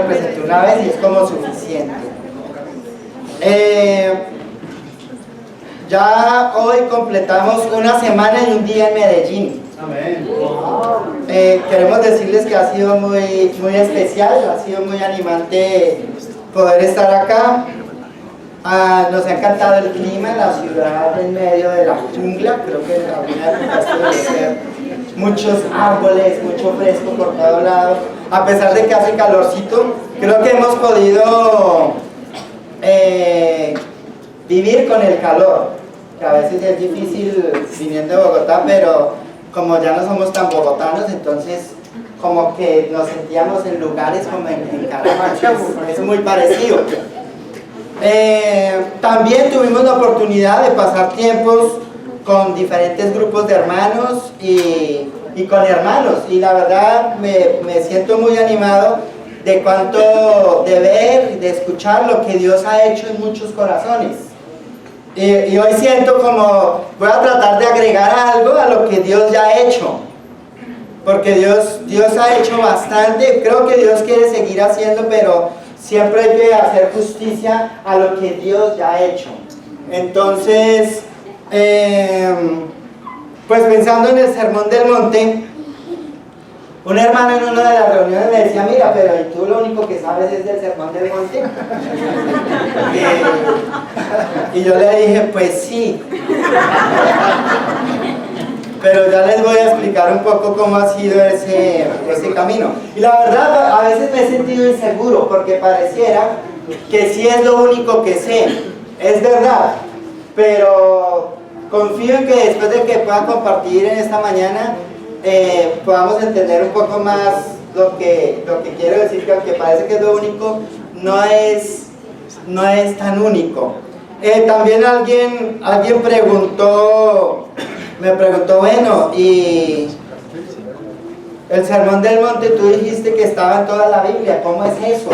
presenté una vez y es como suficiente. Ya hoy completamos una semana y un día en Medellín. Amén. Queremos decirles que ha sido muy, muy especial, ha sido muy animante poder estar acá. Nos ha encantado el clima, la ciudad en medio de la jungla. Creo que en alguna época esto debe ser muchos árboles, mucho fresco por todos lados. A pesar de que hace calorcito, creo que hemos podido vivir con el calor, que a veces es difícil viniendo de Bogotá, pero como ya no somos tan bogotanos, entonces como que nos sentíamos en lugares como en Caravaggio, es muy parecido. También tuvimos la oportunidad de pasar tiempos con diferentes grupos de hermanos y con hermanos, y la verdad me siento muy animado de cuanto de ver y de escuchar lo que Dios ha hecho en muchos corazones. Y hoy siento como voy a tratar de agregar algo a lo que Dios ya ha hecho, porque Dios ha hecho bastante. Creo que Dios quiere seguir haciendo, pero siempre hay que hacer justicia a lo que Dios ya ha hecho. Entonces, pues pensando en el Sermón del Monte, un hermano en una de las reuniones me decía: mira, pero ¿y tú lo único que sabes es del Sermón del Monte? Y yo le dije: pues sí. Pero ya les voy a explicar un poco cómo ha sido ese camino. Y la verdad, a veces me he sentido inseguro, porque pareciera que sí es lo único que sé. Es verdad, pero confío en que después de que pueda compartir en esta mañana, podamos entender un poco más lo que quiero decir, que aunque parece que es lo único, no es tan único. También alguien me preguntó, bueno, y el Sermón del Monte, tú dijiste que estaba en toda la Biblia, ¿cómo es eso?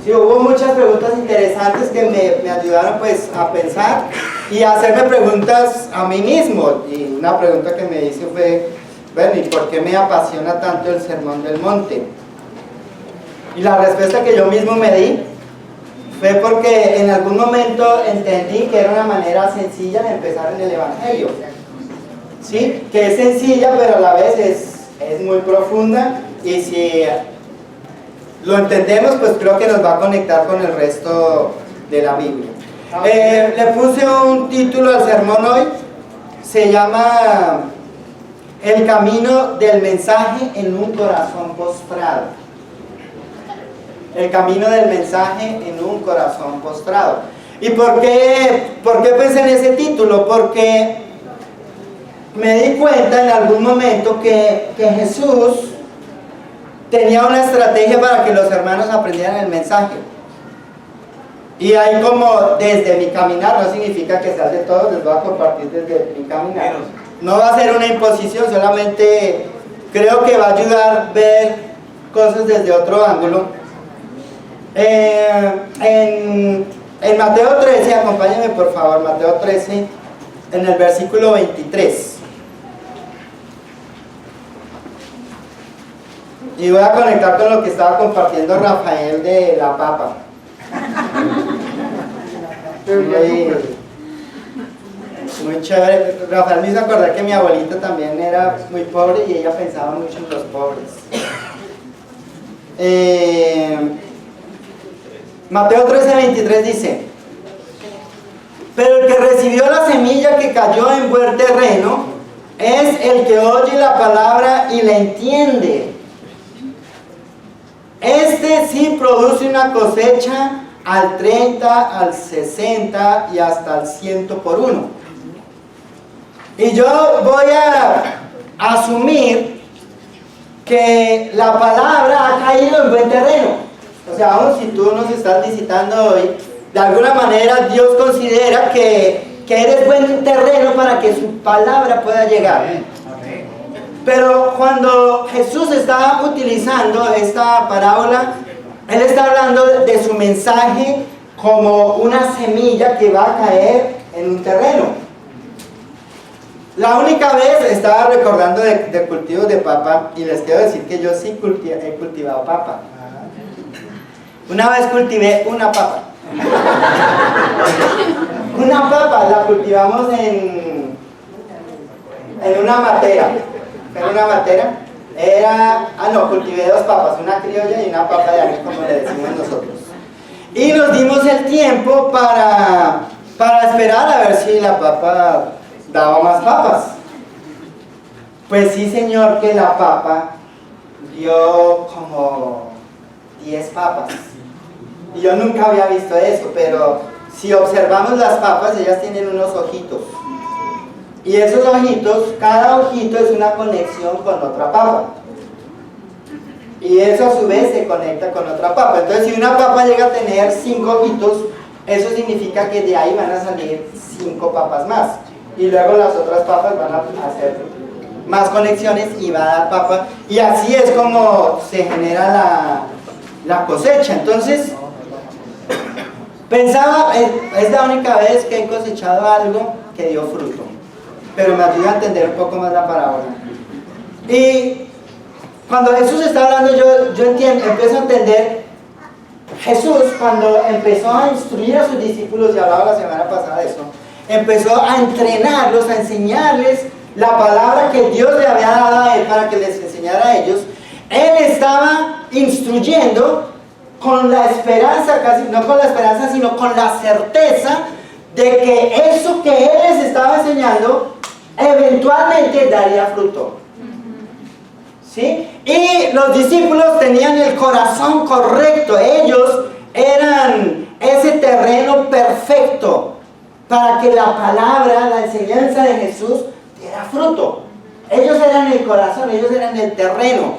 Sí, hubo muchas preguntas interesantes que me ayudaron pues a pensar y a hacerme preguntas a mí mismo. Y una pregunta que me hice fue: bueno, ¿y por qué me apasiona tanto el Sermón del Monte? Y la respuesta que yo mismo me di fue porque en algún momento entendí que era una manera sencilla de empezar en el Evangelio. ¿Sí? Que es sencilla, pero a la vez es muy profunda, y si lo entendemos, pues creo que nos va a conectar con el resto de la Biblia. Le puse un título al sermón hoy, se llama El camino del mensaje en un corazón postrado. El camino del mensaje en un corazón postrado. ¿Y por qué pensé en ese título? Porque me di cuenta en algún momento que Jesús tenía una estrategia para que los hermanos aprendieran el mensaje. Y hay como desde mi caminar, no significa que sea de todos, les voy a compartir desde mi caminar. No va a ser una imposición, solamente creo que va a ayudar a ver cosas desde otro ángulo. En Mateo 13, acompáñenme por favor, Mateo 13, en el versículo 23. Y voy a conectar con lo que estaba compartiendo Rafael de la papa. Muy chévere. Rafael me hizo acordar que mi abuelita también era muy pobre y ella pensaba mucho en los pobres. Mateo 13:23 dice: pero el que recibió la semilla que cayó en buen terreno es el que oye la palabra y la entiende. Este sí produce una cosecha al 30, al 60 y hasta al 100 por uno. Y yo voy a asumir que la palabra ha caído en buen terreno. O sea, aún si tú nos estás visitando hoy, de alguna manera Dios considera que eres buen terreno para que su palabra pueda llegar. Pero cuando Jesús está utilizando esta parábola, Él está hablando de su mensaje como una semilla que va a caer en un terreno. La única vez estaba recordando de cultivos de papa, y les quiero decir que yo sí he cultivado papa. Una vez cultivé una papa. Una papa la cultivamos en una matera. En una matera. Cultivé dos papas, una criolla y una papa de anís, como le decimos nosotros. Y nos dimos el tiempo para esperar a ver si la papa daba más papas. Pues sí, señor, que la papa dio como 10 papas. Y yo nunca había visto eso, pero si observamos las papas, ellas tienen unos ojitos. Y esos ojitos, cada ojito es una conexión con otra papa. Y eso a su vez se conecta con otra papa. Entonces, si una papa llega a tener 5 ojitos, eso significa que de ahí van a salir 5 papas más. Y luego las otras papas van a hacer más conexiones y va a dar papa. Y así es como se genera la cosecha. Entonces, pensaba, es la única vez que he cosechado algo que dio fruto. Pero me ayuda a entender un poco más la parábola. Y cuando Jesús está hablando, yo empiezo a entender. Jesús, cuando empezó a instruir a sus discípulos, y hablaba la semana pasada de eso, empezó a entrenarlos, a enseñarles la palabra que Dios le había dado a él para que les enseñara a ellos. Él estaba instruyendo con la esperanza, casi no con la esperanza, sino con la certeza de que eso que él les estaba enseñando eventualmente daría fruto. ¿Sí? Y los discípulos tenían el corazón correcto. Ellos eran ese terreno perfecto para que la palabra, la enseñanza de Jesús diera fruto. Ellos eran el corazón, ellos eran el terreno.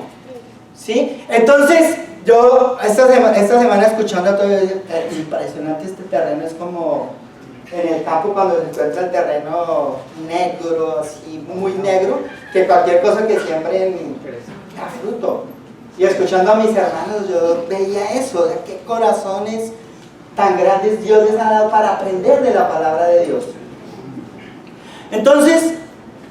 ¿Sí? Entonces, yo esta semana escuchando a todo, impresionante, este terreno es como en el campo cuando se encuentra el terreno negro, así muy negro, que cualquier cosa que siembren da fruto. Y escuchando a mis hermanos, yo veía eso, de qué corazones tan grandes Dios les ha dado para aprender de la palabra de Dios. Entonces,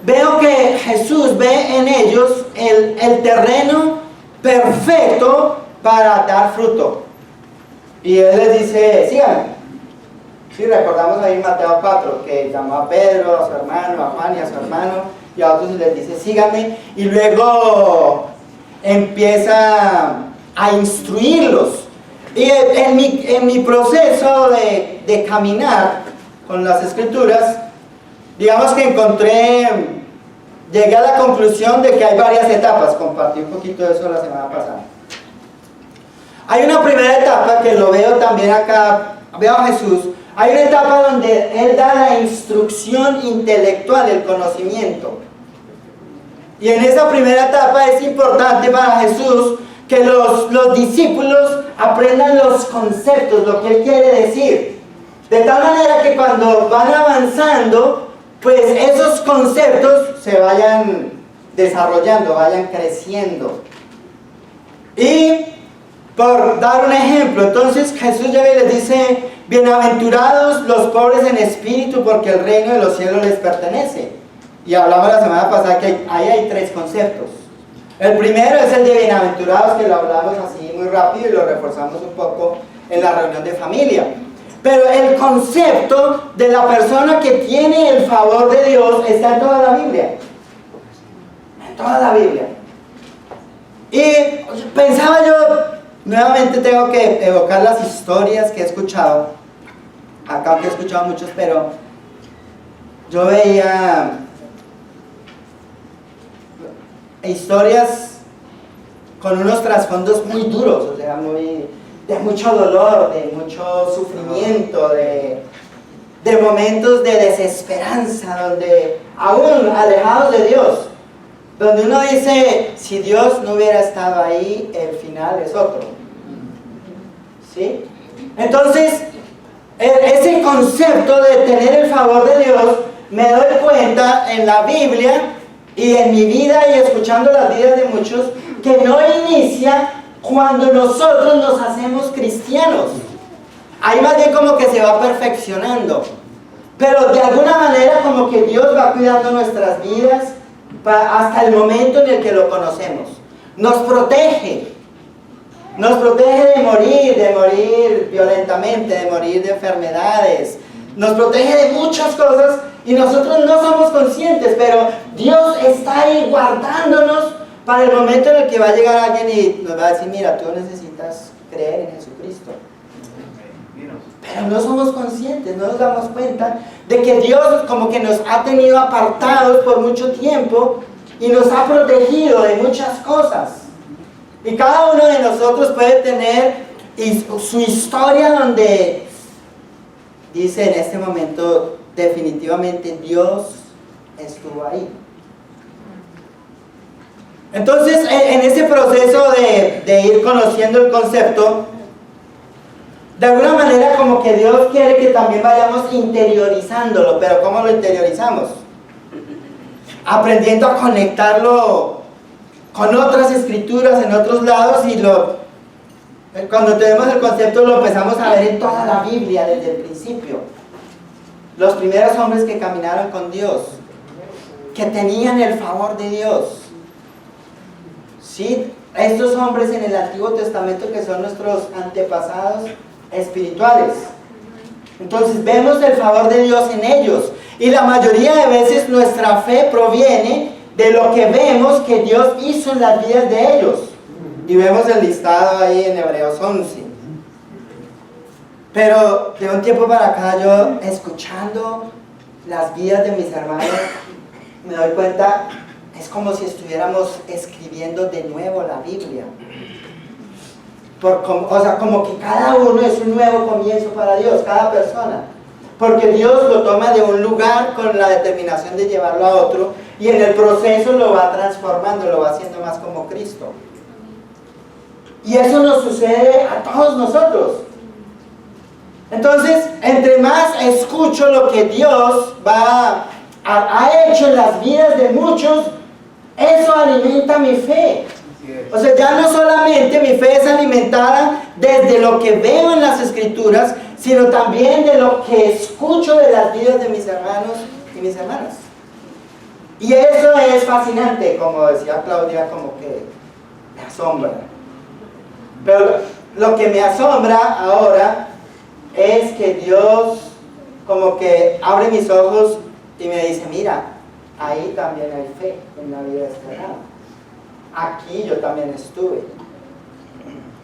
veo que Jesús ve en ellos el terreno perfecto para dar fruto. Y Él les dice, síganme. Sí, recordamos ahí en Mateo 4, que llamó a Pedro, a su hermano, a Juan y a su hermano, y a otros les dice, síganme, y luego empieza a instruirlos. Y en mi proceso de caminar con las escrituras, digamos que llegué a la conclusión de que hay varias etapas. Compartí un poquito de eso la semana pasada. Hay una primera etapa que lo veo también acá, veo a Jesús. Hay una etapa donde Él da la instrucción intelectual, el conocimiento. Y en esa primera etapa es importante para Jesús que los discípulos aprendan los conceptos, lo que Él quiere decir. De tal manera que cuando van avanzando, pues esos conceptos se vayan desarrollando, vayan creciendo. Y por dar un ejemplo, entonces Jesús llega y les dice, bienaventurados los pobres en espíritu, porque el reino de los cielos les pertenece. Y hablamos la semana pasada que ahí hay 3 conceptos. El primero es el de bienaventurados, que lo hablamos así muy rápido y lo reforzamos un poco en la reunión de familia. Pero el concepto de la persona que tiene el favor de Dios está en toda la Biblia. En toda la Biblia. Y pensaba yo, nuevamente tengo que evocar las historias que he escuchado. Acá he escuchado muchos, pero yo veía historias con unos trasfondos muy duros, o sea, de mucho dolor, de mucho sufrimiento, de momentos de desesperanza, donde aún alejados de Dios, donde uno dice, si Dios no hubiera estado ahí, el final es otro. ¿Sí? Entonces, ese concepto de tener el favor de Dios, me doy cuenta en la Biblia y en mi vida y escuchando las vidas de muchos, que no inicia cuando nosotros nos hacemos cristianos. Ahí más bien como que se va perfeccionando, pero de alguna manera como que Dios va cuidando nuestras vidas hasta el momento en el que lo conocemos. Nos protege, Nos protege de morir violentamente, de morir de enfermedades. Nos protege de muchas cosas y nosotros no somos conscientes, pero Dios está ahí guardándonos para el momento en el que va a llegar alguien y nos va a decir, mira, tú necesitas creer en Jesucristo. Pero no somos conscientes, no nos damos cuenta de que Dios como que nos ha tenido apartados por mucho tiempo y nos ha protegido de muchas cosas. Y cada uno de nosotros puede tener su historia donde dice en este momento definitivamente Dios estuvo ahí. Entonces en ese proceso de ir conociendo el concepto, de alguna manera como que Dios quiere que también vayamos interiorizándolo. Pero ¿cómo lo interiorizamos? Aprendiendo a conectarlo con otras escrituras en otros lados y cuando tenemos el concepto lo empezamos a ver en toda la Biblia desde el principio. Los primeros hombres que caminaron con Dios, que tenían el favor de Dios. ¿Sí? Estos hombres en el Antiguo Testamento que son nuestros antepasados espirituales. Entonces vemos el favor de Dios en ellos. Y la mayoría de veces nuestra fe proviene de lo que vemos que Dios hizo en las vidas de ellos. Y vemos el listado ahí en Hebreos 11. Pero de un tiempo para acá yo, escuchando las vidas de mis hermanos, me doy cuenta, es como si estuviéramos escribiendo de nuevo la Biblia. O sea, como que cada uno es un nuevo comienzo para Dios, cada persona. Porque Dios lo toma de un lugar con la determinación de llevarlo a otro y en el proceso lo va transformando, lo va haciendo más como Cristo. Y eso nos sucede a todos nosotros. Entonces, entre más escucho lo que Dios ha hecho en las vidas de muchos, eso alimenta mi fe. O sea, ya no solamente mi fe es alimentada desde lo que veo en las Escrituras, sino también de lo que escucho de las vidas de mis hermanos y mis hermanas. Y eso es fascinante, como decía Claudia, como que me asombra. Pero lo que me asombra ahora es que Dios como que abre mis ojos y me dice, mira, ahí también hay fe en la vida de este lado. Aquí yo también estuve.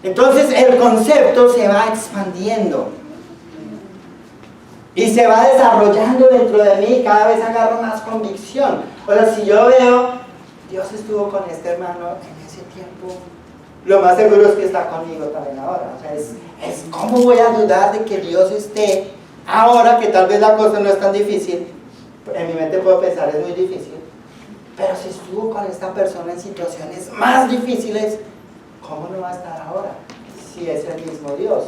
Entonces el concepto se va expandiendo y se va desarrollando dentro de mí, cada vez agarro más convicción. O sea, si yo veo, Dios estuvo con este hermano en ese tiempo, lo más seguro es que está conmigo también ahora. O sea, es ¿cómo voy a dudar de que Dios esté ahora, que tal vez la cosa no es tan difícil? En mi mente puedo pensar, es muy difícil. Pero si estuvo con esta persona en situaciones más difíciles, ¿cómo no va a estar ahora? Si es el mismo Dios.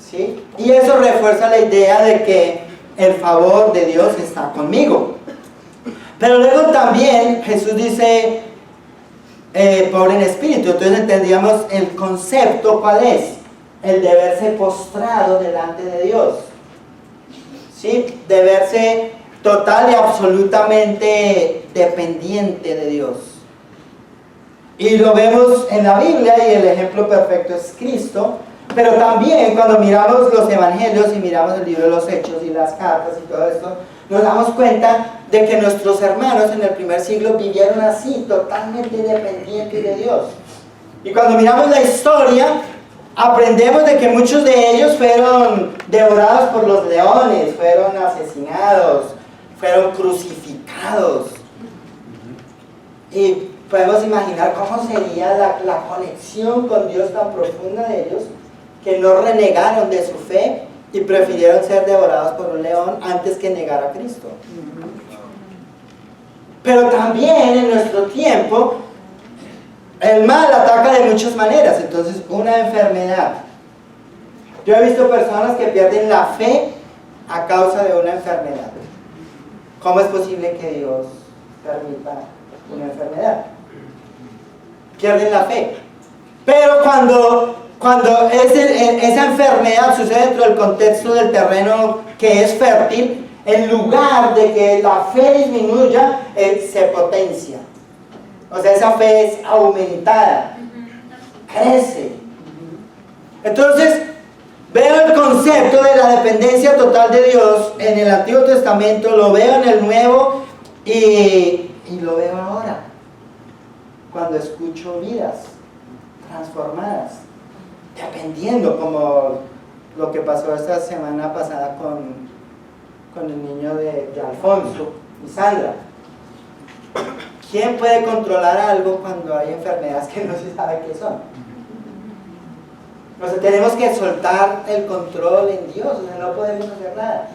¿Sí? Y eso refuerza la idea de que el favor de Dios está conmigo. Pero luego también Jesús dice, pobre en espíritu. Entonces entendíamos el concepto, ¿cuál es? El de verse postrado delante de Dios. ¿Sí? De verse total y absolutamente dependiente de Dios. Y lo vemos en la Biblia y el ejemplo perfecto es Cristo. Pero también cuando miramos los evangelios y miramos el libro de los Hechos y las cartas y todo esto, nos damos cuenta de que nuestros hermanos en el primer siglo vivieron así, totalmente dependientes de Dios. Y cuando miramos la historia, aprendemos de que muchos de ellos fueron devorados por los leones, fueron asesinados, fueron crucificados. Y podemos imaginar cómo sería la conexión con Dios tan profunda de ellos, que no renegaron de su fe y prefirieron ser devorados por un león antes que negar a Cristo. Pero también en nuestro tiempo el mal ataca de muchas maneras. Entonces, una enfermedad. Yo he visto personas que pierden la fe a causa de una enfermedad. ¿Cómo es posible que Dios permita una enfermedad? Pierden la fe. Pero cuando esa enfermedad sucede dentro del contexto del terreno que es fértil, en lugar de que la fe disminuya, se potencia. O sea, esa fe es aumentada. crece. Entonces, veo el concepto de la dependencia total de Dios en el Antiguo Testamento, lo veo en el Nuevo y lo veo ahora, cuando escucho vidas transformadas, dependiendo, como lo que pasó esta semana pasada con el niño de Alfonso y Sandra. ¿Quién puede controlar algo cuando hay enfermedades que no se sabe qué son? O sea, tenemos que soltar el control en Dios, o sea, no podemos hacer nada.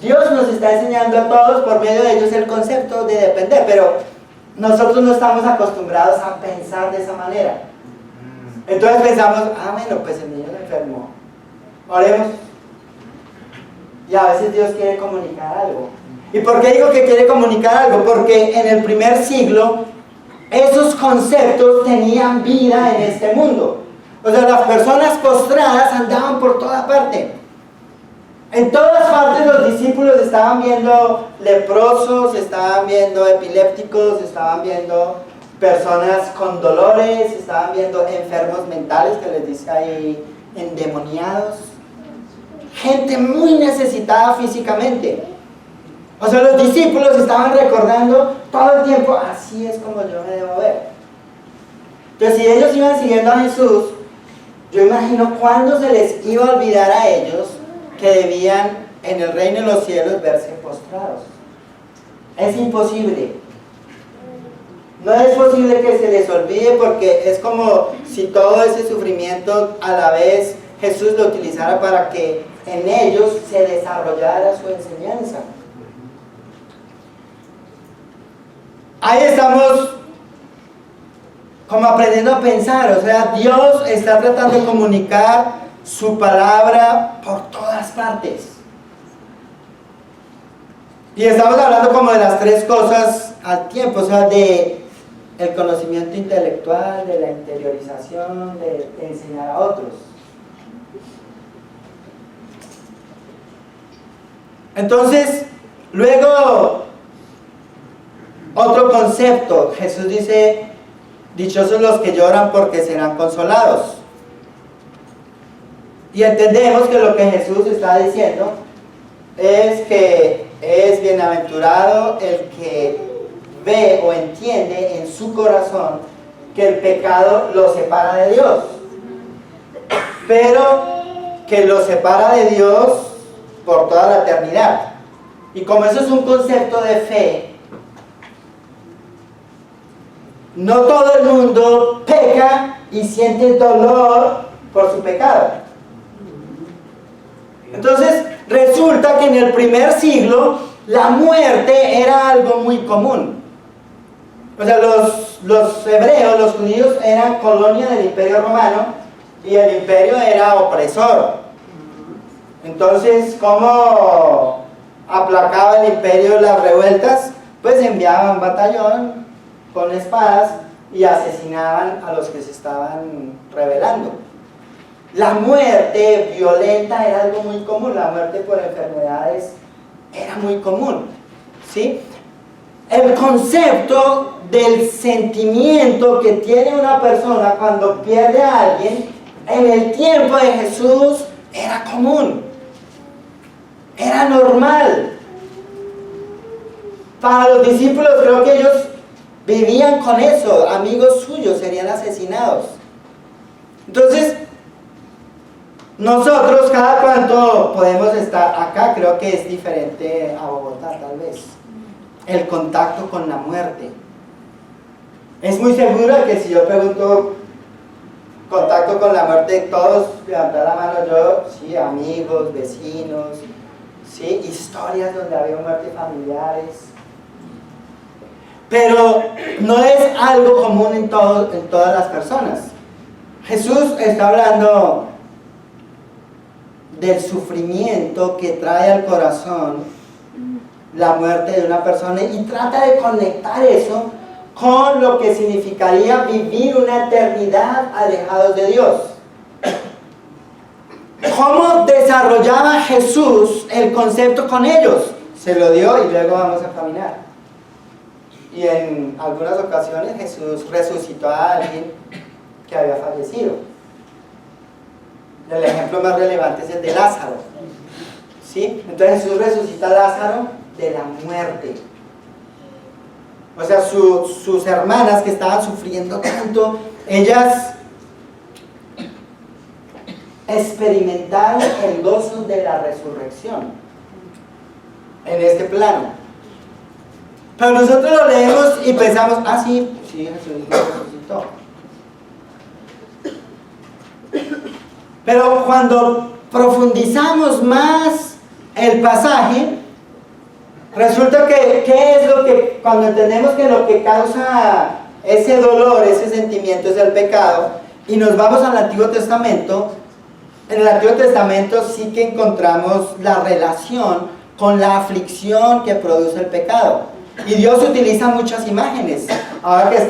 Dios nos está enseñando a todos por medio de ellos el concepto de depender, pero nosotros no estamos acostumbrados a pensar de esa manera. Entonces pensamos, bueno, pues el niño se enfermó, oremos. Y a veces Dios quiere comunicar algo. ¿Y por qué digo que quiere comunicar algo? Porque en el primer siglo esos conceptos tenían vida en este mundo. O sea, las personas postradas andaban por toda parte. En todas partes los discípulos estaban viendo leprosos, estaban viendo epilépticos, estaban viendo personas con dolores, estaban viendo enfermos mentales, que les dice ahí endemoniados. Gente muy necesitada físicamente. O sea, los discípulos estaban recordando todo el tiempo, así es como yo me debo ver. Entonces, si ellos iban siguiendo a Jesús, yo imagino cuándo se les iba a olvidar a ellos que debían en el reino de los cielos verse postrados. Es imposible. No es posible que se les olvide, porque es como si todo ese sufrimiento a la vez Jesús lo utilizara para que en ellos se desarrollara su enseñanza. Ahí estamos como aprendiendo a pensar, o sea, Dios está tratando de comunicar su palabra por todas partes. Y estamos hablando como de las tres cosas al tiempo, o sea, de el conocimiento intelectual, de la interiorización, de enseñar a otros. Entonces, luego, otro concepto, Jesús dice, dichosos los que lloran porque serán consolados. Y entendemos que lo que Jesús está diciendo es que es bienaventurado el que ve o entiende en su corazón que el pecado lo separa de Dios, pero que lo separa de Dios por toda la eternidad. Y como eso es un concepto de fe, no todo el mundo peca y siente dolor por su pecado. Entonces, resulta que en el primer siglo la muerte era algo muy común. O sea, los hebreos, los judíos, eran colonia del Imperio Romano y el imperio era opresor. Entonces, ¿cómo aplacaba el imperio las revueltas? Pues enviaban batallón con espadas y asesinaban a los que se estaban rebelando. La muerte violenta era algo muy común, la muerte por enfermedades era muy común, ¿sí? El concepto del sentimiento que tiene una persona cuando pierde a alguien, en el tiempo de Jesús era común, era normal. Para los discípulos creo que ellos vivían con eso, amigos suyos serían asesinados. Entonces, nosotros cada cuánto podemos estar acá, creo que es diferente a Bogotá tal vez, el contacto con la muerte. Es muy seguro que si yo pregunto contacto con la muerte, todos levantan la mano, yo, sí, amigos, vecinos, sí, historias donde había muertes familiares. Pero no es algo común en todas las personas. Jesús está hablando del sufrimiento que trae al corazón la muerte de una persona y trata de conectar eso con lo que significaría vivir una eternidad alejados de Dios. ¿Cómo desarrollaba Jesús el concepto con ellos? Se lo dio y luego vamos a caminar. Y en algunas ocasiones Jesús resucitó a alguien que había fallecido. El ejemplo más relevante es el de Lázaro, ¿sí? Entonces Jesús resucita a Lázaro de la muerte. O sea, sus hermanas que estaban sufriendo tanto, ellas experimentaron el gozo de la resurrección en este plano. Pero nosotros lo leemos y pensamos, ah, sí, Jesús resucitó. Pero cuando profundizamos más el pasaje, resulta que, ¿qué es lo que, cuando entendemos que lo que causa ese dolor, ese sentimiento es el pecado, y nos vamos al Antiguo Testamento, en el Antiguo Testamento sí que encontramos la relación con la aflicción que produce el pecado. Y Dios utiliza muchas imágenes. Ahora que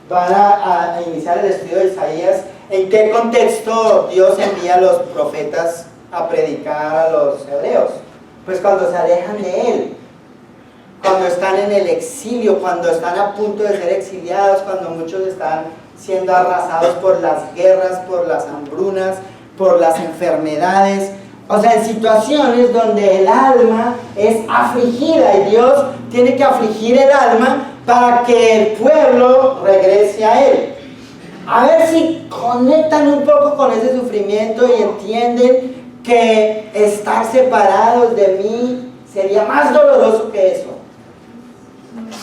van a iniciar el estudio de Isaías, ¿en qué contexto Dios envía a los profetas a predicar a los hebreos? Pues cuando se alejan de Él, cuando están en el exilio, cuando están a punto de ser exiliados, cuando muchos están siendo arrasados por las guerras, por las hambrunas, por las enfermedades. O sea, en situaciones donde el alma es afligida y Dios tiene que afligir el alma para que el pueblo regrese a Él. A ver si conectan un poco con ese sufrimiento y entienden que estar separados de mí sería más doloroso que eso.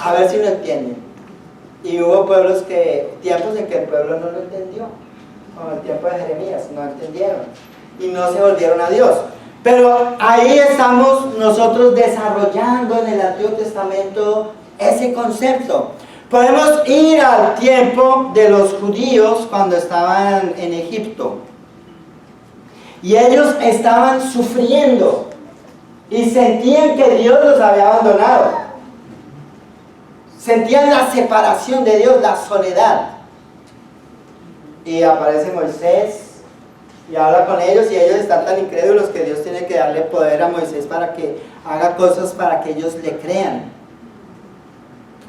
A ver si lo entienden. Y hubo tiempos en que el pueblo no lo entendió, como el tiempo de Jeremías, no entendieron y no se volvieron a Dios. Pero ahí estamos nosotros desarrollando en el Antiguo Testamento ese concepto. Podemos ir al tiempo de los judíos cuando estaban en Egipto. Y ellos estaban sufriendo y sentían que Dios los había abandonado. Sentían la separación de Dios, la soledad. Y aparece Moisés y habla con ellos y ellos están tan incrédulos que Dios tiene que darle poder a Moisés para que haga cosas para que ellos le crean.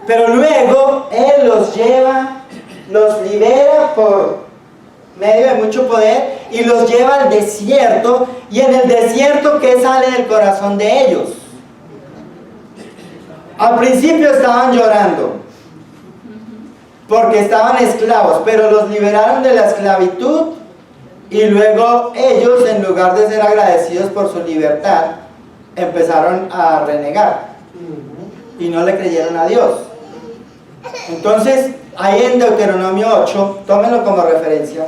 Pero luego Él los lleva, los libera por medio de mucho poder y los lleva al desierto. Y en el desierto, ¿qué sale del corazón de ellos? Al principio estaban llorando porque estaban esclavos, pero los liberaron de la esclavitud y luego ellos, en lugar de ser agradecidos por su libertad, empezaron a renegar y no le creyeron a Dios. Entonces, ahí en Deuteronomio 8, tómenlo como referencia,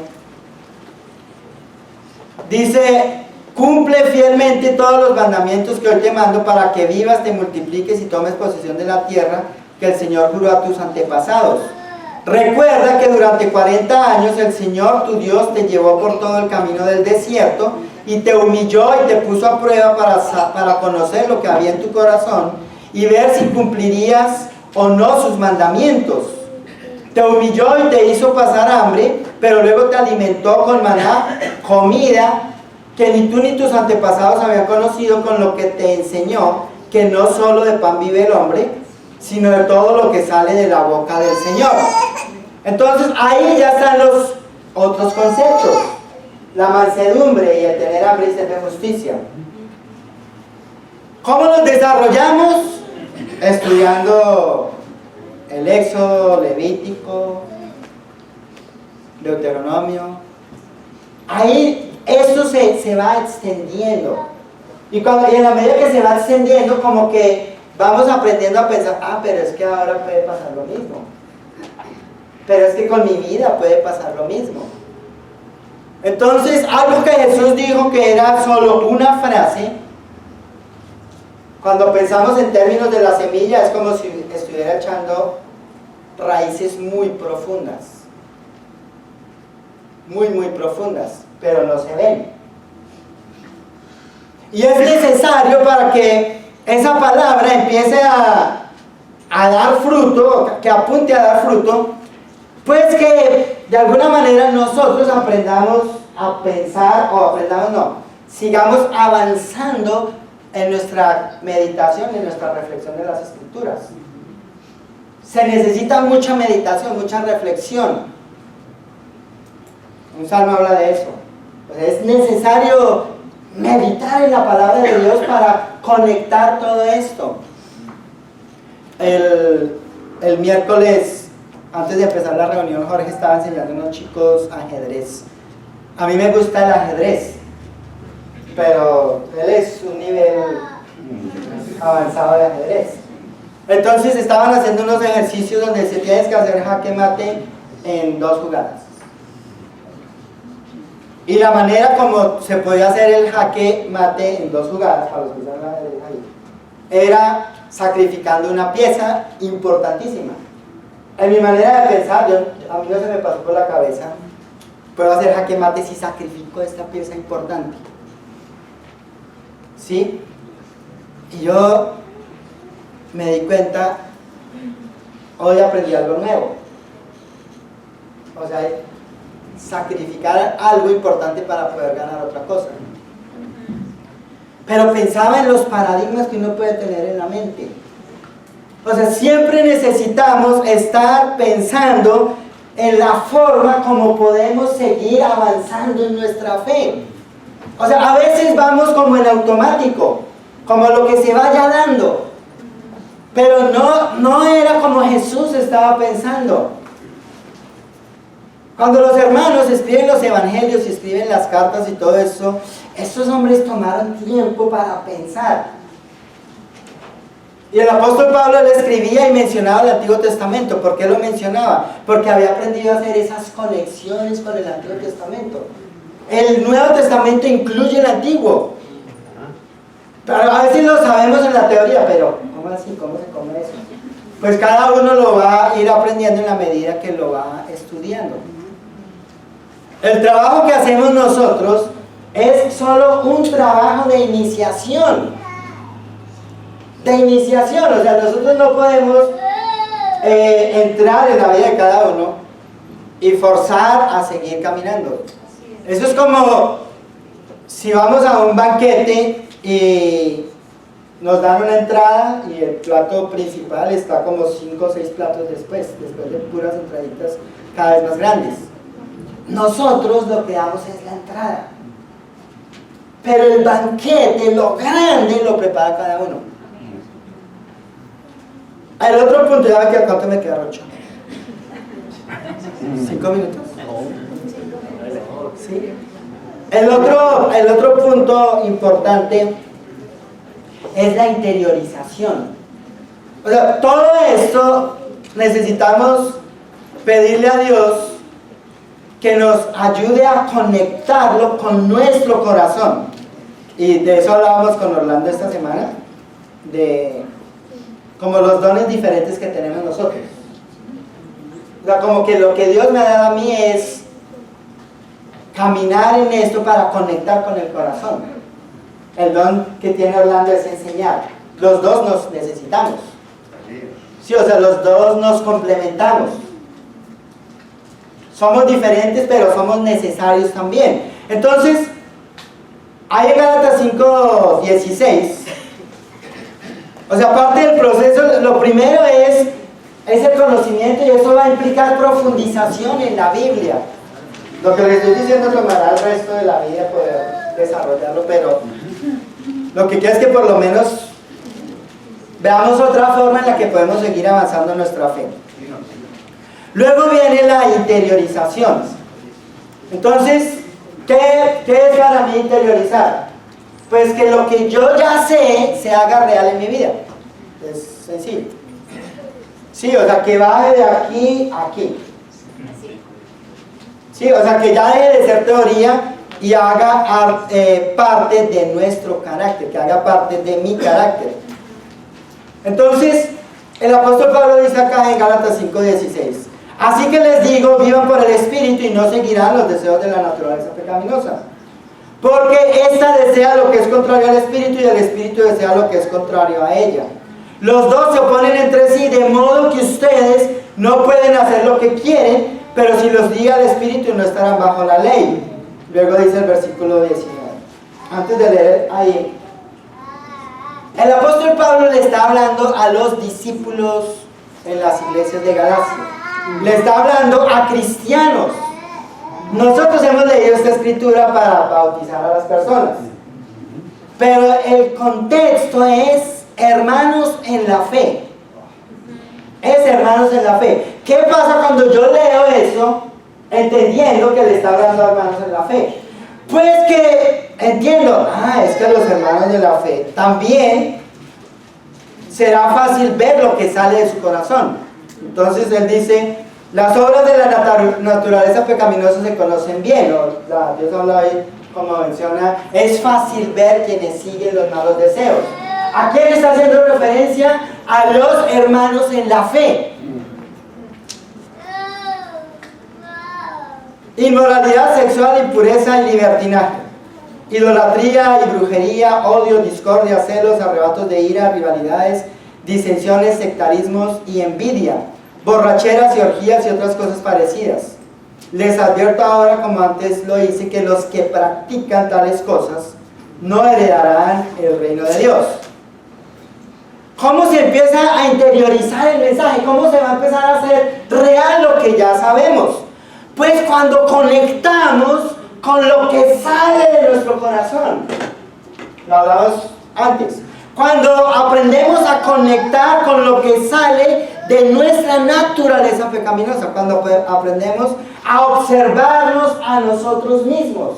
dice: cumple fielmente todos los mandamientos que hoy te mando para que vivas, te multipliques y tomes posesión de la tierra que el Señor juró a tus antepasados. Recuerda que durante 40 años el Señor tu Dios te llevó por todo el camino del desierto y te humilló y te puso a prueba para conocer lo que había en tu corazón y ver si cumplirías o no sus mandamientos. Te humilló y te hizo pasar hambre, pero luego te alimentó con maná, comida que ni tú ni tus antepasados habían conocido, con lo que te enseñó que no solo de pan vive el hombre, sino de todo lo que sale de la boca del Señor. Entonces ahí ya están los otros conceptos: la mansedumbre y el tener hambre y sed de justicia. ¿Cómo los desarrollamos? Estudiando el Éxodo, Levítico, Deuteronomio. Ahí esto se va extendiendo. Y en la medida que se va extendiendo, como que vamos aprendiendo a pensar: ah, pero es que ahora puede pasar lo mismo. Pero es que con mi vida puede pasar lo mismo. Entonces, algo que Jesús dijo que era solo una frase, cuando pensamos en términos de la semilla, es como si estuviera echando raíces muy profundas. Muy, muy profundas, pero no se ven. Y es necesario para que esa palabra empiece a dar fruto, que apunte a dar fruto, pues que de alguna manera nosotros aprendamos a pensar, sigamos avanzando en nuestra meditación, en nuestra reflexión de las Escrituras. Se necesita mucha meditación, mucha reflexión. Un salmo habla de eso. O sea, es necesario meditar en la palabra de Dios para conectar todo esto. El miércoles, antes de empezar la reunión, Jorge estaba enseñando a unos chicos ajedrez. A mí me gusta el ajedrez, pero él es un nivel avanzado de ajedrez. Entonces estaban haciendo unos ejercicios donde se tienes que hacer jaque mate en 2 jugadas. Y la manera como se podía hacer el jaque mate en 2 jugadas, para los que usan la ajedrez ahí, era sacrificando una pieza importantísima. En mi manera de pensar, a mí no se me pasó por la cabeza, puedo hacer jaque mate si sacrifico esta pieza importante. ¿Sí? Y yo me di cuenta, hoy aprendí algo nuevo. O sea, sacrificar algo importante para poder ganar otra cosa. Pero pensaba en los paradigmas que uno puede tener en la mente. O sea, siempre necesitamos estar pensando en la forma como podemos seguir avanzando en nuestra fe. O sea, a veces vamos como en automático, como lo que se vaya dando. Pero no era como Jesús estaba pensando. Cuando los hermanos escriben los evangelios y escriben las cartas y todo eso, estos hombres tomaron tiempo para pensar. Y el apóstol Pablo le escribía y mencionaba el Antiguo Testamento. ¿Por qué lo mencionaba? Porque había aprendido a hacer esas conexiones con el Antiguo Testamento. El Nuevo Testamento incluye el Antiguo. Pero a veces lo sabemos en la teoría, pero ¿cómo así? ¿Cómo se come eso? Pues cada uno lo va a ir aprendiendo en la medida que lo va estudiando. El trabajo que hacemos nosotros es solo un trabajo de iniciación. De iniciación, o sea, nosotros no podemos entrar en la vida de cada uno y forzar a seguir caminando. Eso es como si vamos a un banquete y nos dan una entrada y el plato principal está como 5 o 6 platos después de puras entraditas cada vez más grandes. Nosotros lo que damos es la entrada, pero el banquete, lo grande, lo prepara cada uno. El otro punto, ya que a cuánto me queda, Rocha. 5 minutos. ¿Sí? El otro punto importante es la interiorización. O sea, todo esto necesitamos pedirle a Dios que nos ayude a conectarlo con nuestro corazón. Y de eso hablábamos con Orlando esta semana, de como los dones diferentes que tenemos nosotros. O sea, como que lo que Dios me ha dado a mí es caminar en esto para conectar con el corazón. El don que tiene Orlando es enseñar. Los dos nos necesitamos. Sí, o sea, los dos nos complementamos. Somos diferentes, pero somos necesarios también. Entonces, ahí en Gálatas 5:16, o sea, parte del proceso, lo primero es el conocimiento, y eso va a implicar profundización en la Biblia. Lo que les estoy diciendo tomará el resto de la vida poder desarrollarlo, pero lo que quiero es que por lo menos veamos otra forma en la que podemos seguir avanzando en nuestra fe. Luego viene la interiorización. Entonces, ¿qué es para mí interiorizar? Pues que lo que yo ya sé se haga real en mi vida. Es sencillo. Sí, o sea, que baje de aquí a aquí. Sí, o sea, que ya deje de ser teoría y haga parte de nuestro carácter, que haga parte de mi carácter. Entonces, el apóstol Pablo dice acá en Gálatas 5:16, así que les digo, vivan por el Espíritu y no seguirán los deseos de la naturaleza pecaminosa. Porque ésta desea lo que es contrario al Espíritu y el Espíritu desea lo que es contrario a ella. Los dos se oponen entre sí, de modo que ustedes no pueden hacer lo que quieren, pero si los guía el Espíritu no estarán bajo la ley. Luego dice el versículo 19. Antes de leer ahí, el apóstol Pablo le está hablando a los discípulos en las iglesias de Galacia. Le está hablando a cristianos. Nosotros hemos leído esta escritura para bautizar a las personas, pero el contexto es hermanos en la fe. Es hermanos en la fe. ¿Qué pasa cuando yo leo eso entendiendo que le está hablando a hermanos en la fe? Pues que entiendo, es que los hermanos de la fe también será fácil ver lo que sale de su corazón. Entonces él dice, las obras de la naturaleza pecaminosa se conocen bien. Dios habla ahí, como menciona, es fácil ver quienes siguen los malos deseos. ¿A quién está haciendo referencia? A los hermanos en la fe. Inmoralidad sexual, impureza y libertinaje, idolatría y brujería, odio, discordia, celos, arrebatos de ira, rivalidades, disensiones, sectarismos y envidia, borracheras y orgías y otras cosas parecidas. Les advierto ahora, como antes lo hice, que los que practican tales cosas no heredarán el reino de Dios. ¿Cómo se empieza a interiorizar el mensaje? ¿Cómo se va a empezar a hacer real lo que ya sabemos? Pues cuando conectamos con lo que sale de nuestro corazón. Lo hablamos antes. Cuando aprendemos a conectar con lo que sale de nuestra naturaleza pecaminosa. Cuando aprendemos a observarnos a nosotros mismos.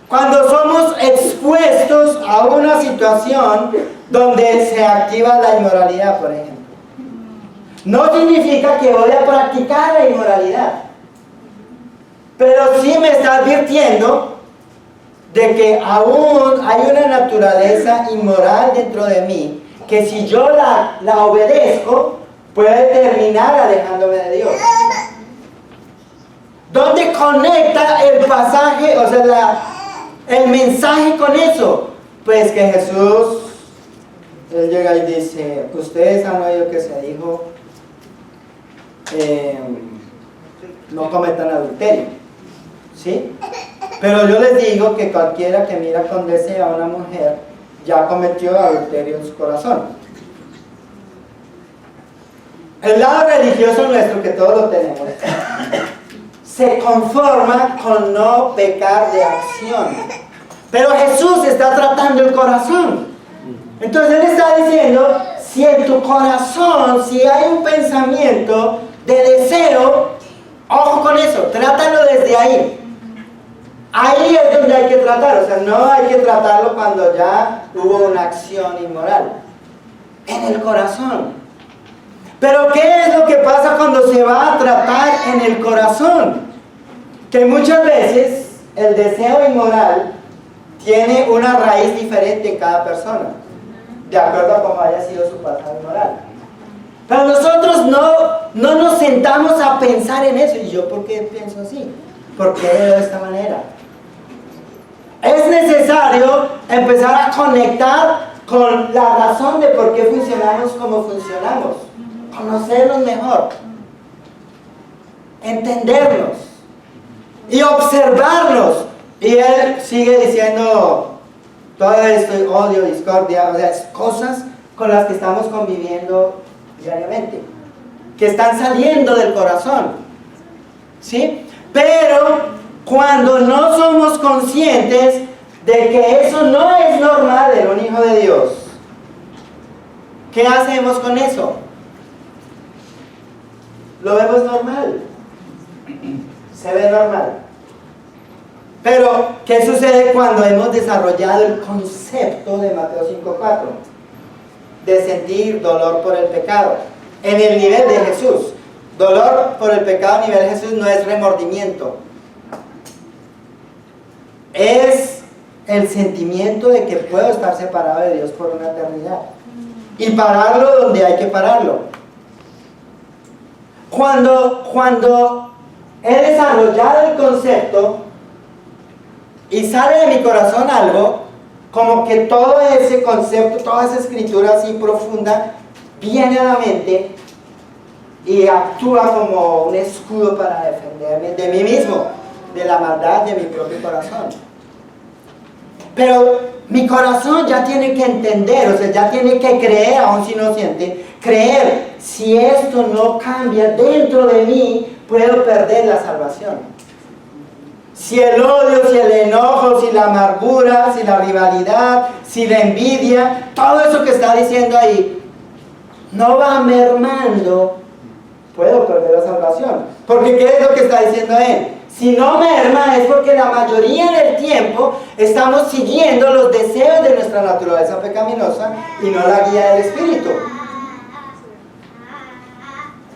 Cuando somos expuestos a una situación donde se activa la inmoralidad, por ejemplo. No significa que voy a practicar la inmoralidad, pero sí me está advirtiendo de que aún hay una naturaleza inmoral dentro de mí, que si yo la obedezco, puede terminar alejándome de Dios. ¿Dónde conecta el pasaje, o sea, el mensaje con eso? Pues que Jesús, él llega y dice, ustedes han oído que se dijo, no cometan adulterio, ¿sí? Pero yo les digo que cualquiera que mira con deseo a una mujer ya cometió adulterio en su corazón. El lado religioso nuestro, que todos lo tenemos, se conforma con no pecar de acción. Pero Jesús está tratando el corazón. Entonces Él está diciendo, si en tu corazón, si hay un pensamiento de deseo, ojo con eso, trátalo desde ahí. Ahí es donde hay que tratar, o sea, no hay que tratarlo cuando ya hubo una acción inmoral. En el corazón. Pero ¿qué es lo que pasa cuando se va a tratar en el corazón? Que muchas veces el deseo inmoral tiene una raíz diferente en cada persona, de acuerdo a cómo haya sido su pasado inmoral. Pero nosotros no nos sentamos a pensar en eso. ¿Y yo por qué pienso así? ¿Por qué de esta manera? Es necesario empezar a conectar con la razón de por qué funcionamos como funcionamos. Conocernos mejor. Entendernos. Y observarnos. Y él sigue diciendo todo esto, odio, discordia, o sea, cosas con las que estamos conviviendo diariamente, que están saliendo del corazón, ¿sí? Pero cuando no somos conscientes de que eso no es normal en un hijo de Dios, ¿qué hacemos con eso? Lo vemos normal, se ve normal. Pero, ¿qué sucede cuando hemos desarrollado el concepto de Mateo 5:4? De sentir dolor por el pecado. En el nivel de Jesús. Dolor por el pecado a nivel de Jesús no es remordimiento. Es el sentimiento de que puedo estar separado de Dios por una eternidad. Y pararlo donde hay que pararlo. Cuando he desarrollado el concepto y sale de mi corazón algo, como que todo ese concepto, toda esa escritura así profunda, viene a la mente y actúa como un escudo para defenderme de mí mismo, de la maldad de mi propio corazón. Pero mi corazón ya tiene que entender, o sea, ya tiene que creer, aun si no siente, creer, si esto no cambia dentro de mí, puedo perder la salvación. si el odio, si el enojo, si la amargura, si la rivalidad, si la envidia, todo eso que está diciendo ahí, no va mermando, puedo perder la salvación. Porque ¿qué es lo que está diciendo él? Si no merma es porque la mayoría del tiempo estamos siguiendo los deseos de nuestra naturaleza pecaminosa y no la guía del Espíritu.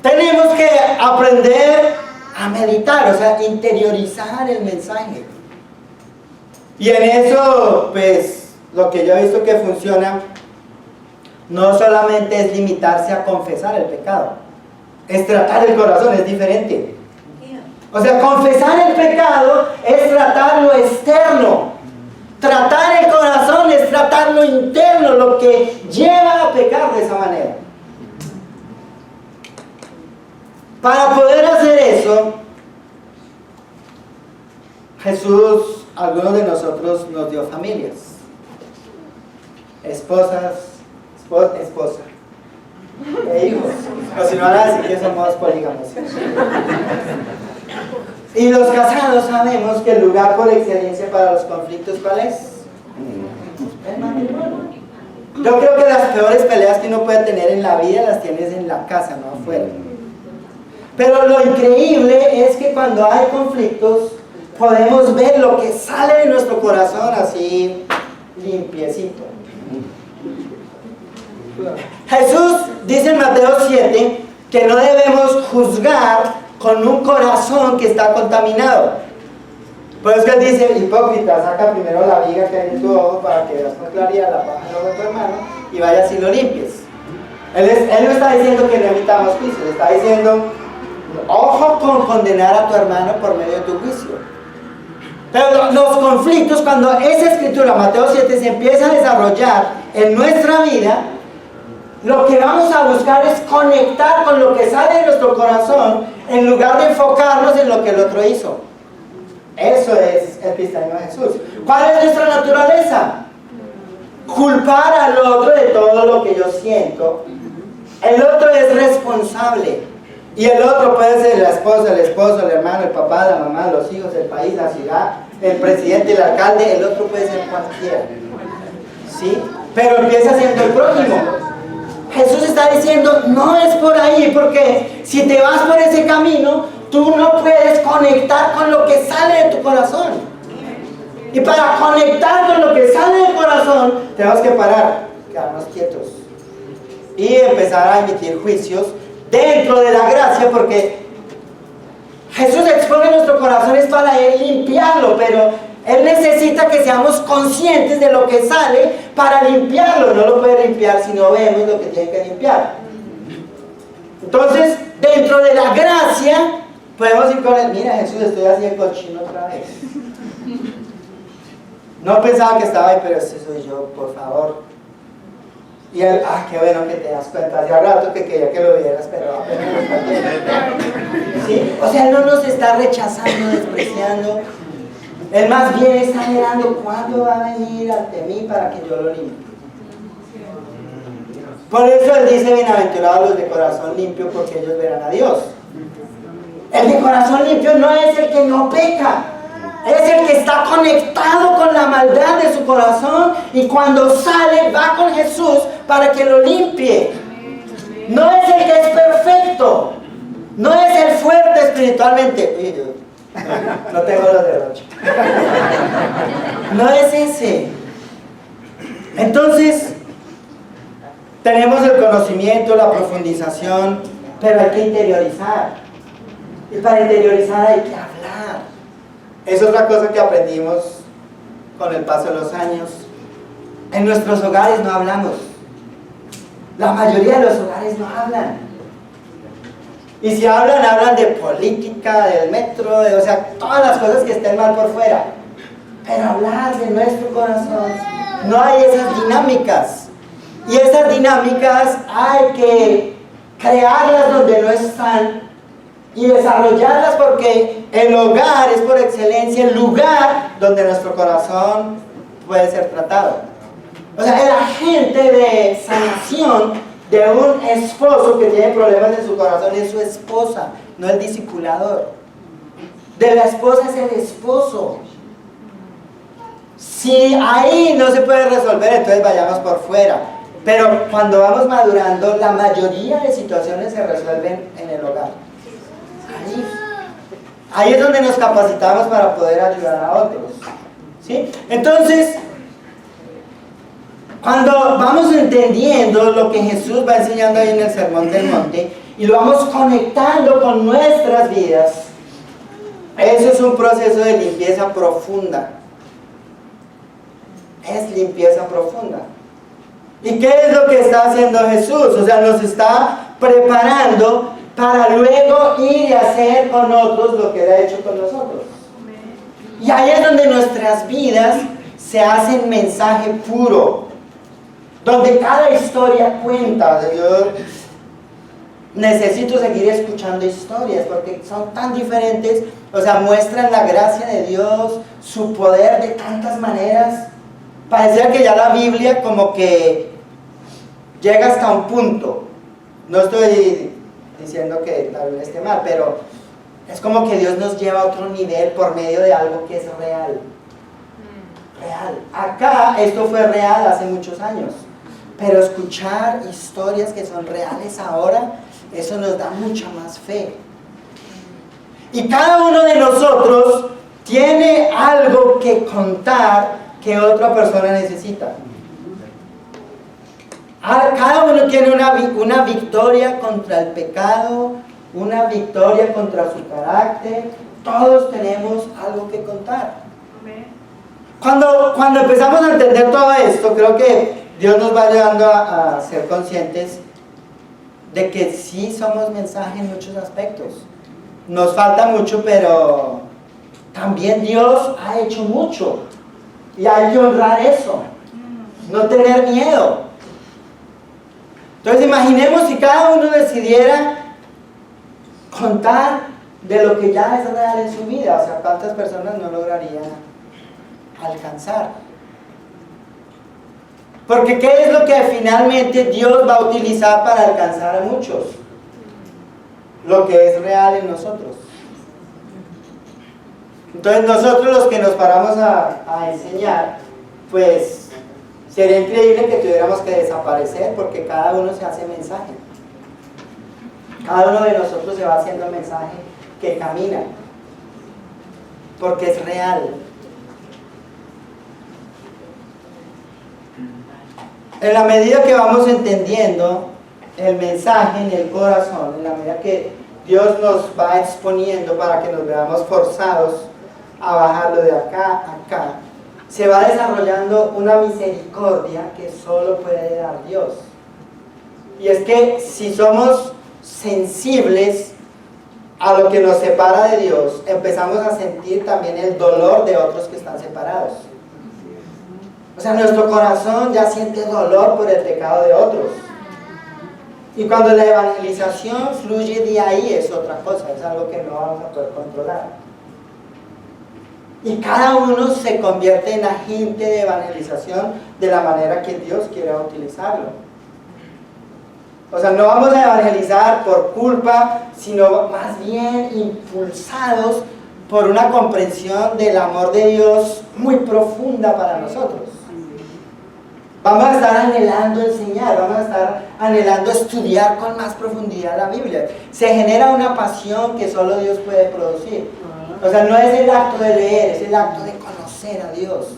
Tenemos que aprender a meditar, o sea, interiorizar el mensaje. Y en eso, pues, lo que yo he visto que funciona, no solamente es limitarse a confesar el pecado, es tratar el corazón, es diferente. O sea, confesar el pecado es tratar lo externo. Tratar el corazón es tratar lo interno, lo que lleva a pecar de esa manera. Para poder hacer eso, Jesús, algunos de nosotros nos dio familias, esposa, e hijos, o si no van a decir que somos polígamos. Y los casados sabemos que el lugar por excelencia para los conflictos, ¿cuál es? El matrimonio. Yo creo que las peores peleas que uno puede tener en la vida las tienes en la casa, no afuera. Pero lo increíble es que cuando hay conflictos podemos ver lo que sale de nuestro corazón así limpiecito. Jesús dice en Mateo 7 que no debemos juzgar con un corazón que está contaminado. Por eso que él dice, hipócrita, saca primero la viga que hay en tu ojo para que veas con claridad la paja en el ojo de tu hermano y vayas y lo limpies. Él no está diciendo que no emitamos juicio, está diciendo, ojo con condenar a tu hermano por medio de tu juicio. Pero los conflictos, cuando esa escritura, Mateo 7, se empieza a desarrollar en nuestra vida, lo que vamos a buscar es conectar con lo que sale de nuestro corazón en lugar de enfocarnos en lo que el otro hizo. Eso es el cristianismo de Jesús. ¿Cuál es nuestra naturaleza? Culpar al otro de todo lo que yo siento. El otro es responsable. Y el otro puede ser la esposa, el esposo, el hermano, el papá, la mamá, los hijos, el país, la ciudad, el presidente, el alcalde. El otro puede ser cualquiera. ¿Sí? Pero empieza siendo el prójimo. Jesús está diciendo, no es por ahí, porque si te vas por ese camino, tú no puedes conectar con lo que sale de tu corazón. Y para conectar con lo que sale del corazón, tenemos que parar, quedarnos quietos y empezar a emitir juicios dentro de la gracia, porque Jesús expone nuestro corazón es para Él limpiarlo, pero Él necesita que seamos conscientes de lo que sale para limpiarlo. No lo puede limpiar si no vemos lo que tiene que limpiar. Entonces, dentro de la gracia, podemos ir con él. Mira, Jesús, estoy haciendo cochino otra vez. No pensaba que estaba ahí, pero ese soy yo, por favor. Y él, qué bueno que te das cuenta. Hacía rato que quería que lo vieras, pero apenas lo ¿sí? O sea, él no nos está rechazando, despreciando. Él más bien está mirando cuándo va a venir ante mí para que yo lo limpie. Por eso él dice, bienaventurados los de corazón limpio, porque ellos verán a Dios. El de corazón limpio no es el que no peca, es el que está conectado con la maldad de su corazón y cuando sale va con Jesús para que lo limpie. No es el que es perfecto, no es el fuerte espiritualmente. No tengo los dedos. No es ese. Entonces, tenemos el conocimiento, la profundización, pero hay que interiorizar. Y para interiorizar hay que hablar. Eso es otra cosa que aprendimos con el paso de los años. En nuestros hogares no hablamos. La mayoría de los hogares no hablan. Y si hablan, hablan de política, del metro, o sea, todas las cosas que estén mal por fuera. Pero hablar de nuestro corazón, no hay esas dinámicas. Y esas dinámicas hay que crearlas donde no están y desarrollarlas, porque el hogar es por excelencia el lugar donde nuestro corazón puede ser tratado. O sea, el agente de sanación de un esposo que tiene problemas en su corazón es su esposa, no el discipulador. de la esposa es el esposo. Si ahí no se puede resolver, entonces vayamos por fuera. Pero cuando vamos madurando, la mayoría de situaciones se resuelven en el hogar. Ahí es donde nos capacitamos para poder ayudar a otros. ¿Sí? Entonces, cuando vamos entendiendo lo que Jesús va enseñando ahí en el Sermón del Monte y lo vamos conectando con nuestras vidas, eso es un proceso de limpieza profunda. Es limpieza profunda. ¿Y qué es lo que está haciendo Jesús? O sea, nos está preparando para luego ir y hacer con otros lo que Él ha hecho con nosotros. Y ahí es donde nuestras vidas se hacen mensaje puro, donde cada historia cuenta. Yo necesito seguir escuchando historias porque son tan diferentes, o sea, muestran la gracia de Dios, su poder de tantas maneras. Parecía que ya la Biblia como que llega hasta un punto. No estoy diciendo que la Biblia esté mal, pero es como que Dios nos lleva a otro nivel por medio de algo que es real. Real. Acá esto fue real hace muchos años, pero escuchar historias que son reales ahora, eso nos da mucha más fe. Y cada uno de nosotros tiene algo que contar que otra persona necesita. Cada uno tiene una victoria contra el pecado, una victoria contra su carácter. Todos tenemos algo que contar. Cuando empezamos a entender todo esto, creo que Dios nos va ayudando a ser conscientes de que sí somos mensaje en muchos aspectos. Nos falta mucho, pero también Dios ha hecho mucho. Y hay que honrar eso, no tener miedo. Entonces imaginemos si cada uno decidiera contar de lo que ya es real en su vida. O sea, ¿cuántas personas no lograría alcanzar? Porque ¿qué es lo que finalmente Dios va a utilizar para alcanzar a muchos? Lo que es real en nosotros. Entonces nosotros los que nos paramos a enseñar, pues sería increíble que tuviéramos que desaparecer porque cada uno se hace mensaje. Cada uno de nosotros se va haciendo mensaje que camina. Porque es real. En la medida que vamos entendiendo el mensaje en el corazón, en la medida que Dios nos va exponiendo para que nos veamos forzados a bajarlo de acá a acá, se va desarrollando una misericordia que solo puede dar Dios. Y es que si somos sensibles a lo que nos separa de Dios, empezamos a sentir también el dolor de otros que están separados. O sea, nuestro corazón ya siente dolor por el pecado de otros. Y cuando la evangelización fluye de ahí es otra cosa, es algo que no vamos a poder controlar. Y cada uno se convierte en agente de evangelización de la manera que Dios quiera utilizarlo. O sea, no vamos a evangelizar por culpa, sino más bien impulsados por una comprensión del amor de Dios muy profunda para nosotros. Vamos a estar anhelando enseñar, vamos a estar anhelando estudiar con más profundidad la Biblia. Se genera una pasión que solo Dios puede producir. O sea, no es el acto de leer, es el acto de conocer a Dios.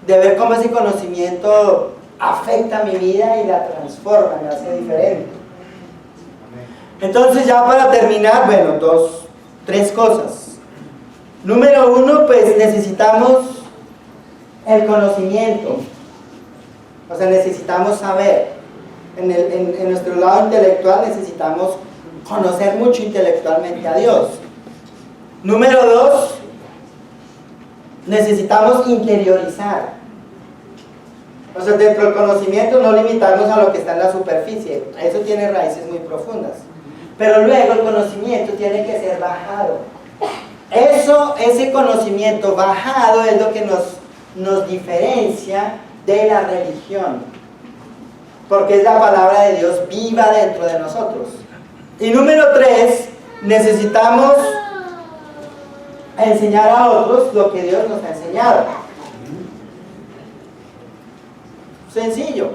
De ver cómo ese conocimiento afecta mi vida y la transforma, me hace diferente. Entonces ya para terminar, bueno, tres cosas. Número uno, pues necesitamos el conocimiento. O sea, necesitamos saber. En nuestro lado intelectual necesitamos conocer mucho intelectualmente a Dios. Número dos, necesitamos interiorizar. O sea, dentro del conocimiento no limitarnos a lo que está en la superficie. Eso tiene raíces muy profundas. Pero luego el conocimiento tiene que ser bajado. Ese conocimiento bajado es lo que nos diferencia de la religión, porque es la palabra de Dios viva dentro de nosotros. Y número tres, necesitamos a enseñar a otros lo que Dios nos ha enseñado. Sencillo.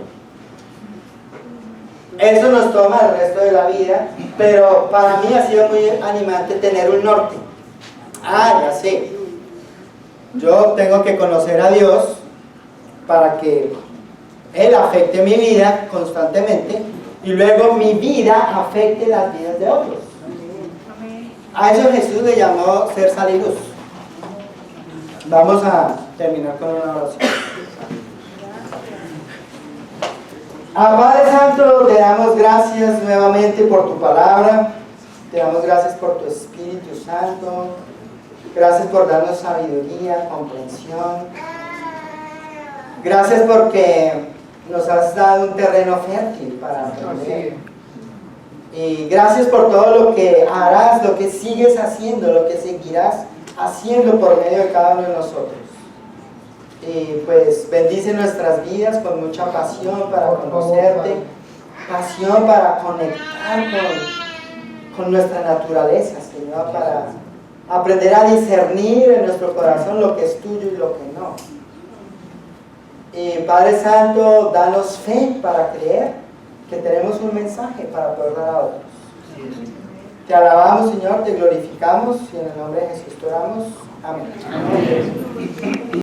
Eso nos toma el resto de la vida, pero para mí ha sido muy animante tener un norte. Ya sé. Yo tengo que conocer a Dios para que Él afecte mi vida constantemente y luego mi vida afecte las vidas de otros. A eso Jesús le llamó ser sal y luz. Vamos a terminar con una oración. Padre Santo, te damos gracias nuevamente por tu palabra, te damos gracias por tu Espíritu Santo, gracias por darnos sabiduría, comprensión, gracias porque nos has dado un terreno fértil para aprender, y gracias por todo lo que harás, lo que sigues haciendo, lo que seguirás haciendo por medio de cada uno de nosotros. Y pues bendice nuestras vidas con mucha pasión para conocerte, pasión para conectar con nuestra naturaleza, Señor, para aprender a discernir en nuestro corazón lo que es tuyo y lo que no. Y Padre Santo, danos fe para creer que tenemos un mensaje para poder dar a otros. Te alabamos, Señor, te glorificamos y en el nombre de Jesús te oramos. Amén. Amén.